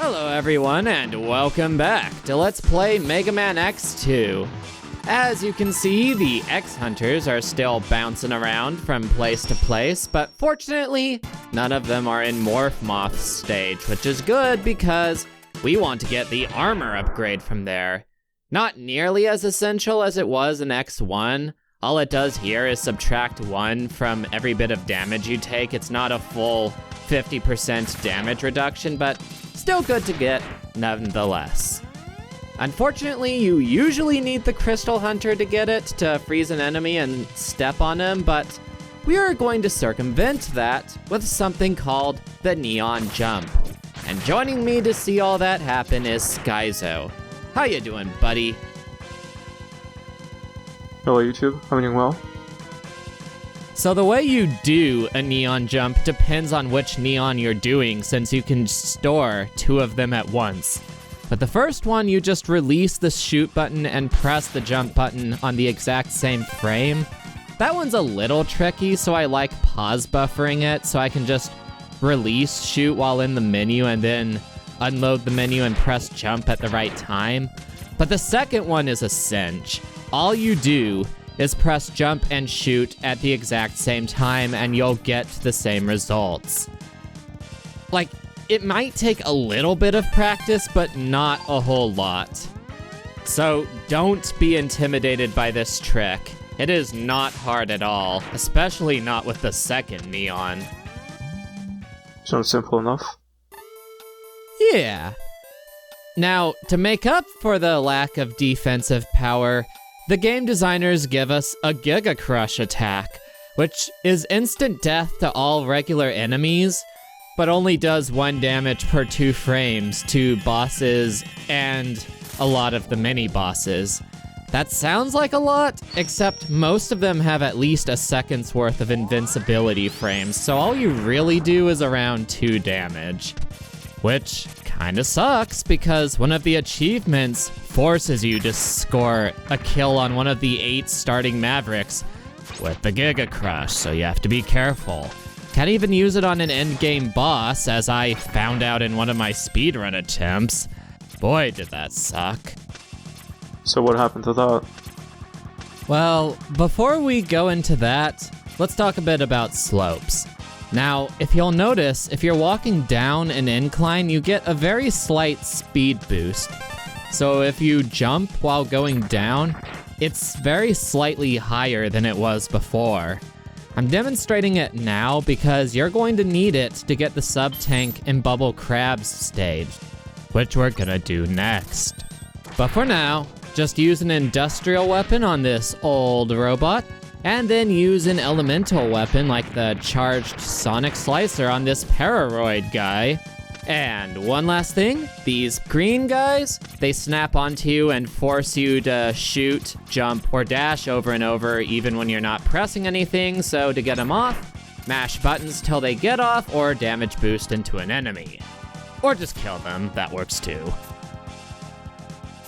Hello everyone and welcome back to Let's Play Mega Man X2. As you can see, the X-Hunters are still bouncing around from place to place, but fortunately, none of them are in Morph Moth stage, which is good because we want to get the armor upgrade from there. Not nearly as essential as it was in X1. All it does here is subtract 1 from every bit of damage you take. It's not a full 50% damage reduction, but still good to get nonetheless. Unfortunately, you usually need the Crystal Hunter to get it, to freeze an enemy and step on him, but we are going to circumvent that with something called the Neon Jump. And joining me to see all that happen is Skyzo. How you doing, buddy? Hello YouTube, I'm doing well. So the way you do a neon jump depends on which neon you're doing, since you can store 2 of them at once. But the first one, you just release the shoot button and press the jump button on the exact same frame. That one's a little tricky, so I like pause buffering it, so I can just release shoot while in the menu and then unload the menu and press jump at the right time. But the second one is a cinch. All you do is press jump and shoot at the exact same time and you'll get the same results. Like, it might take a little bit of practice, but not a whole lot. So don't be intimidated by this trick. It is not hard at all, especially not with the second neon. Sounds simple enough. Yeah. Now, to make up for the lack of defensive power, the game designers give us a Giga Crush attack, which is instant death to all regular enemies, but only does 1 damage per 2 frames to bosses and a lot of the mini-bosses. That sounds like a lot, except most of them have at least a second's worth of invincibility frames, so all you really do is around 2 damage. Which kinda sucks, because one of the achievements forces you to score a kill on one of the 8 starting Mavericks with the Giga Crush, so you have to be careful. Can't even use it on an endgame boss, as I found out in one of my speedrun attempts. Boy, did that suck. So what happened to that? Well, before we go into that, let's talk a bit about slopes. Now, if you'll notice, if you're walking down an incline, you get a very slight speed boost. So if you jump while going down, it's very slightly higher than it was before. I'm demonstrating it now because you're going to need it to get the sub-tank and Bubble Crabs stage, which we're gonna do next. But for now, just use an industrial weapon on this old robot, and then use an elemental weapon like the charged Sonic Slicer on this Pararoid guy. And one last thing, these green guys, they snap onto you and force you to shoot, jump, or dash over and over even when you're not pressing anything, so to get them off, mash buttons till they get off, or damage boost into an enemy. Or just kill them, that works too.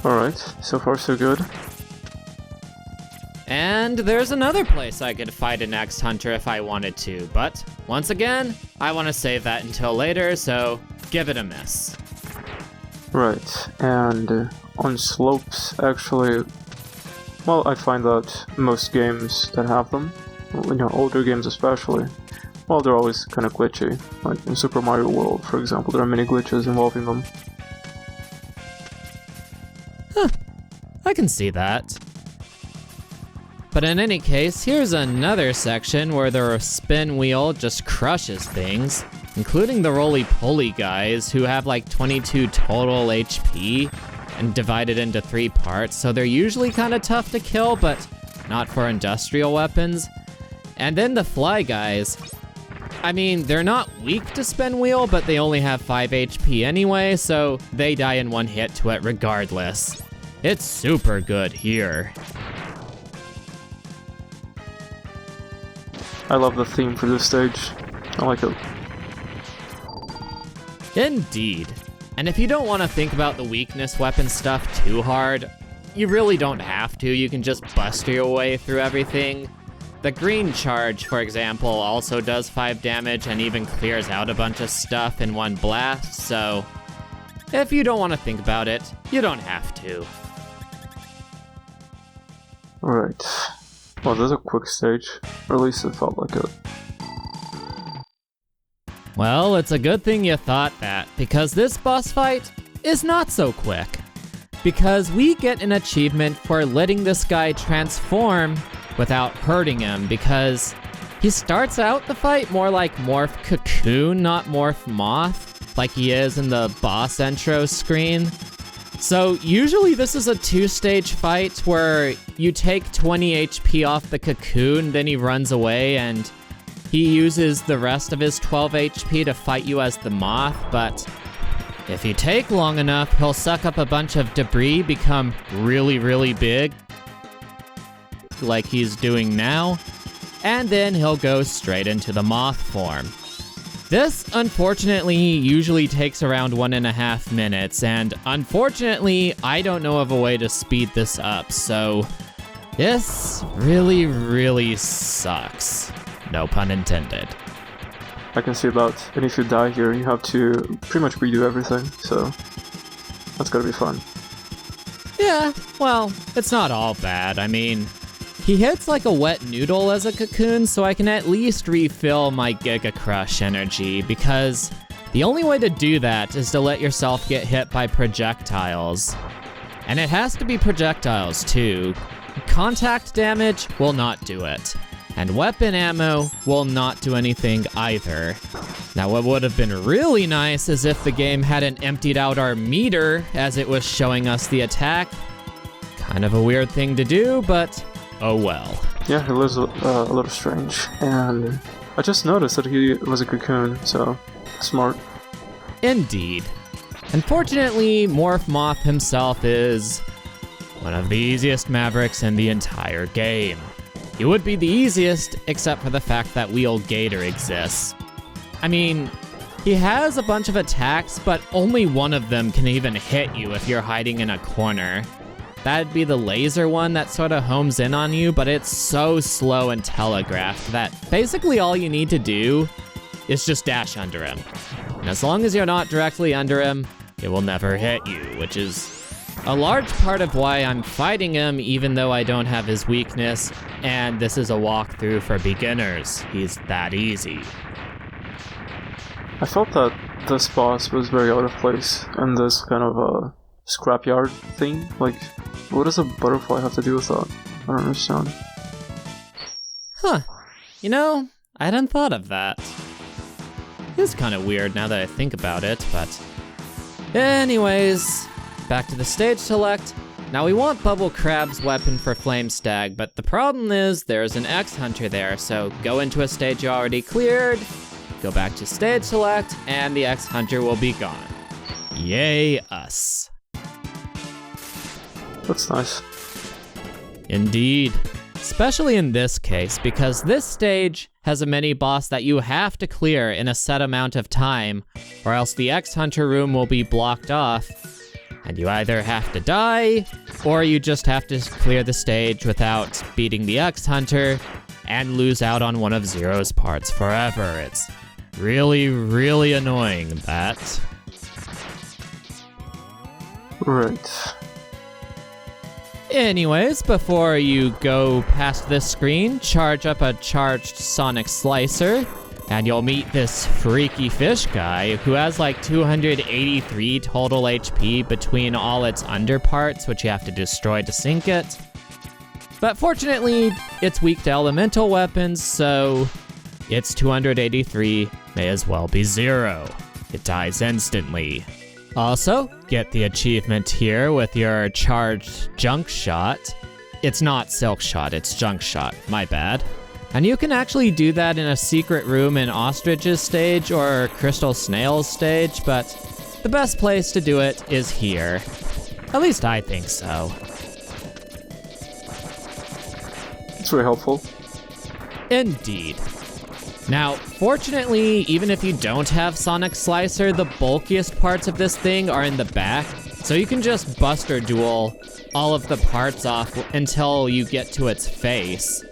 Alright, so far so good. And there's another place I could fight an X-Hunter if I wanted to, but once again, I want to save that until later, so give it a miss. Right, and on slopes, actually, well, I find that most games that have them, older games especially, well, they're always kind of glitchy. Like in Super Mario World, for example, there are many glitches involving them. Huh, I can see that. But in any case, here's another section where the spin wheel just crushes things, including the roly-poly guys who have like 22 total HP and divided into 3 parts, so they're usually kind of tough to kill, but not for industrial weapons. And then the fly guys, I mean, they're not weak to spin wheel, but they only have 5 HP anyway, so they die in 1 hit to it regardless. It's super good here. I love the theme for this stage. I like it. Indeed. And if you don't want to think about the weakness weapon stuff too hard, you really don't have to. You can just buster your way through everything. The green charge, for example, also does 5 damage and even clears out a bunch of stuff in 1 blast, so if you don't want to think about it, you don't have to. Alright. Well, there's a quick stage. Or at least it felt like it. Well, it's a good thing you thought that, because this boss fight is not so quick. Because we get an achievement for letting this guy transform without hurting him, because he starts out the fight more like Morph Cocoon, not Morph Moth, like he is in the boss intro screen. So usually this is a 2-stage fight where you take 20 HP off the Cocoon, then he runs away and he uses the rest of his 12 HP to fight you as the Moth, but if you take long enough, he'll suck up a bunch of debris, become really, really big, like he's doing now, and then he'll go straight into the Moth form. This, unfortunately, usually takes around 1.5 minutes, and unfortunately, I don't know of a way to speed this up, so this really, really sucks. No pun intended. I can see that. And if you die here, you have to pretty much redo everything, so that's gotta be fun. Yeah, well, it's not all bad. I mean, he hits like a wet noodle as a Cocoon, so I can at least refill my Giga Crush energy, because the only way to do that is to let yourself get hit by projectiles. And it has to be projectiles too. Contact damage will not do it. And weapon ammo will not do anything either. Now, what would have been really nice is if the game hadn't emptied out our meter as it was showing us the attack. Kind of a weird thing to do, but oh well. Yeah, it was a little strange. And I just noticed that he was a Cocoon, so smart. Indeed. Unfortunately, Morph Moth himself is one of the easiest Mavericks in the entire game. He would be the easiest, except for the fact that Wheel Gator exists. I mean, he has a bunch of attacks, but only one of them can even hit you if you're hiding in a corner. That'd be the laser one that sort of homes in on you, but it's so slow and telegraphed that basically all you need to do is just dash under him. And as long as you're not directly under him, it will never hit you, which is a large part of why I'm fighting him, even though I don't have his weakness, and this is a walkthrough for beginners. He's that easy. I felt that this boss was very out of place in this kind of a scrapyard thing. Like, what does a butterfly have to do with that? I don't understand. Huh. You know, I hadn't thought of that. It's kind of weird now that I think about it, but anyways, back to the stage select. Now we want Bubble Crab's weapon for Flame Stag, but the problem is there's an X-Hunter there, so go into a stage you already cleared, go back to stage select, and the X-Hunter will be gone. Yay us. That's nice. Indeed. Especially in this case, because this stage has a mini-boss that you have to clear in a set amount of time, or else the X-Hunter room will be blocked off, and you either have to die, or you just have to clear the stage without beating the X-Hunter, and lose out on one of Zero's parts forever. It's really, really annoying, that. Right. Anyways, before you go past this screen, charge up a charged Sonic Slicer, and you'll meet this freaky fish guy who has like 283 total HP between all its underparts, which you have to destroy to sink it. But fortunately, it's weak to elemental weapons, so its 283 may as well be 0. It dies instantly. Also, get the achievement here with your charged junk shot. It's not silk shot, it's junk shot, my bad. And you can actually do that in a secret room in Ostrich's stage or Crystal Snail's stage, but the best place to do it is here. At least I think so. It's very helpful. Indeed. Now, fortunately, even if you don't have Sonic Slicer, the bulkiest parts of this thing are in the back, so you can just Buster Duel all of the parts off until you get to its face.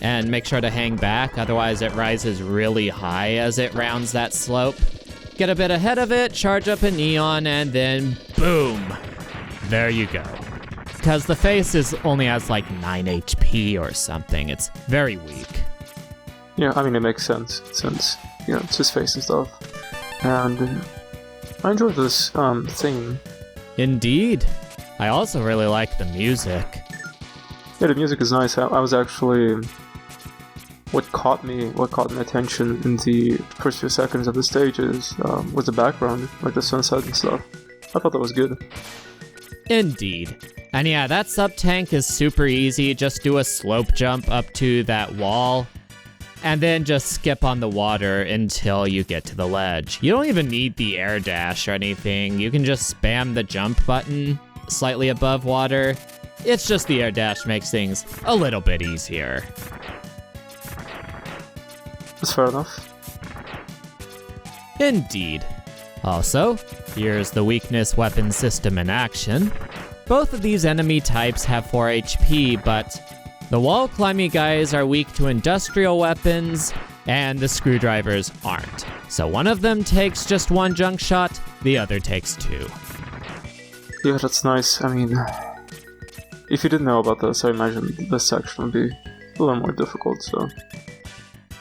And make sure to hang back, otherwise it rises really high as it rounds that slope. get a bit ahead of it, charge up a neon, and then boom. There you go. Because the face only has like 9 HP or something. It's very weak. Yeah, I mean, it makes sense since, it's his face and stuff. And I enjoyed this theme. Indeed. I also really like the music. Yeah, the music is nice. I was actually... What caught my attention in the first few seconds of the stages was the background, like the sunset and stuff. I thought that was good. Indeed. And yeah, that sub-tank is super easy. Just do a slope jump up to that wall, and then just skip on the water until you get to the ledge. You don't even need the air dash or anything. You can just spam the jump button slightly above water. It's just the air dash makes things a little bit easier. That's fair enough. Indeed. Also, here's the weakness weapon system in action. Both of these enemy types have 4 HP, but the wall climbing guys are weak to industrial weapons, and the screwdrivers aren't. So one of them takes just 1 junk shot, the other takes 2. Yeah, that's nice. I mean, if you didn't know about this, I imagine this section would be a little more difficult, so...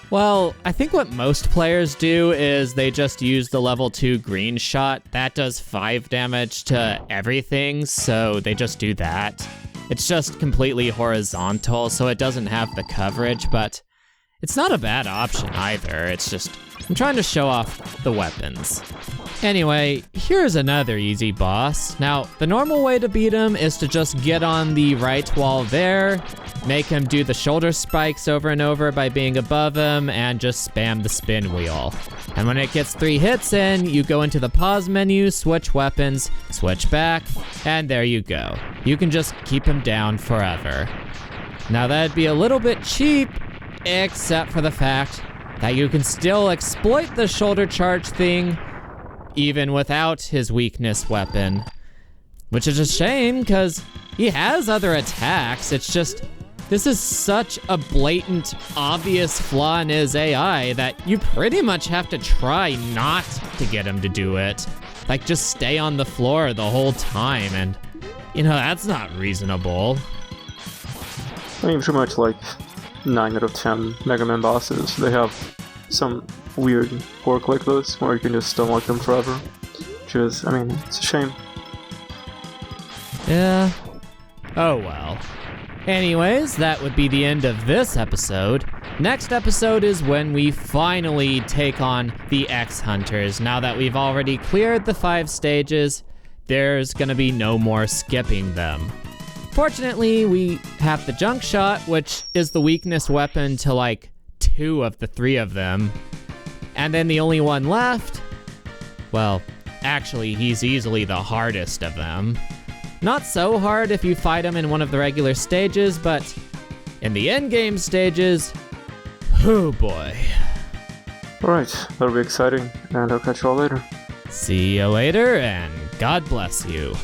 Well, I think what most players do is they just use the level 2 green shot. That does 5 damage to everything, so they just do that. It's just completely horizontal, so it doesn't have the coverage, but it's not a bad option either. It's just, I'm trying to show off the weapons. Anyway, here's another easy boss. Now, the normal way to beat him is to just get on the right wall there, make him do the shoulder spikes over and over by being above him, and just spam the spin wheel. And when it gets 3 hits in, you go into the pause menu, switch weapons, switch back, and there you go. You can just keep him down forever. Now that'd be a little bit cheap, except for the fact that you can still exploit the shoulder charge thing even without his weakness weapon. Which is a shame, because he has other attacks. It's just, this is such a blatant, obvious flaw in his AI that you pretty much have to try not to get him to do it. Like, just stay on the floor the whole time, and, that's not reasonable. I mean, pretty much like 9 out of 10 Mega Man bosses, they have some weird quirk like this, where you can just unlock them forever. Which is, I mean, it's a shame. Yeah. Oh well. Anyways, that would be the end of this episode. Next episode is when we finally take on the X-Hunters. Now that we've already cleared the 5 stages, there's gonna be no more skipping them. Fortunately, we have the junk shot, which is the weakness weapon to like 2 of the 3 of them. And then the only one left, well, actually he's easily the hardest of them. Not so hard if you fight him in one of the regular stages, but in the endgame stages, oh boy. Alright, that'll be exciting, and I'll catch you all later. See you later, and God bless you.